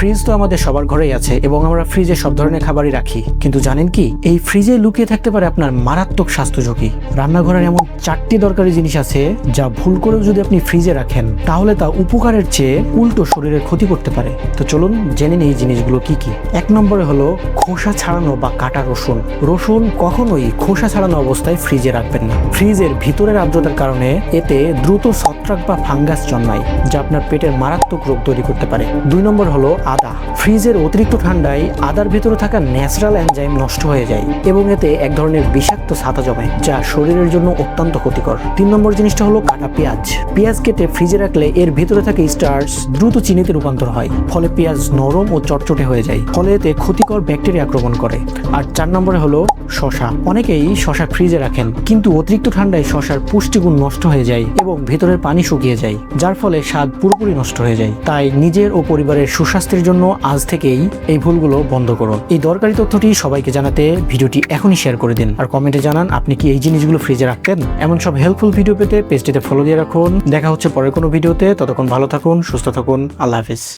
Fridge তো আমাদের সবার ঘরেই আছে এবং আমরা ফ্রিজে সব ধরনের খাবারই রাখি, কিন্তু জানেন কি এই ফ্রিজে লুকিয়ে থাকতে পারে আপনার মারাত্মক স্বাস্থ্য ঝুঁকি। রান্নাঘরের এমন 4টি দরকারি জিনিস আছে যা ভুল করেও যদি আপনি ফ্রিজে রাখেন তাহলে তা উপকারের চেয়ে উল্টো শরীরের ক্ষতি করতে পারে। তো চলুন জেনে নিই এই জিনিসগুলো কি কি। 1 নম্বরে হলো খোসা ছাড়ানো বা কাটা রসুন। রসুন কখনোই খোসা ছাড়ানো অবস্থায় ফ্রিজে রাখবেন না। ফ্রিজের ভিতরের আর্দ্রতার কারণে এতে দ্রুত ছত্রাক বা ফাঙ্গাস জন্মায় যা আপনার পেটের মারাত্মক রোগ তৈরি করতে পারে। 2 নম্বর হলো আদা। ফ্রিজের অতিরিক্ত ঠান্ডায় আদার ভিতরে থাকা ন্যাচারাল এনজাইম নষ্ট হয়ে যায় এবং এতে এক ধরনের বিষাক্ত ছাতা জমে যা শরীরের জন্য অত্যন্ত ক্ষতিকর। 3 নম্বর জিনিসটা হলো কাটা পেঁয়াজ। পেঁয়াজ কেটে ফ্রিজে রাখলে এর ভিতরে থাকা স্টার্চ দ্রুত চিনিতে রূপান্তর হয়, ফলে পেঁয়াজ নরম ও চটচটে হয়ে যায়, ফলে এতে ক্ষতিকর ব্যাকটেরিয়া আক্রমণ করে। আর 4 নম্বরে হলো শসা। অনেকেই শসা ফ্রিজে রাখেন, কিন্তু অতিরিক্ত ঠান্ডায় শসার পুষ্টিগুণ নষ্ট হয়ে যায় এবং ভেতরের পানি শুকিয়ে যায়, যার ফলে স্বাদ পুরোপুরি নষ্ট হয়ে যায়। তাই নিজের ও পরিবারের সুস্বাস্থ্যের জন্য আজ থেকেই এই ভুলগুলো বন্ধ করুন। এই দরকারি তথ্যটি সবাইকে জানাতে ভিডিওটি এখনই শেয়ার করে দিন আর কমেন্টে জানান আপনি কি এই জিনিসগুলো ফ্রিজে রাখতেন। এমন সব হেল্পফুল ভিডিও পেতে পেজটিতে ফলো দিয়ে রাখুন। দেখা হচ্ছে পরের কোনো ভিডিওতে, ততক্ষণ ভালো থাকুন, সুস্থ থাকুন, আল্লাহ হাফেজ।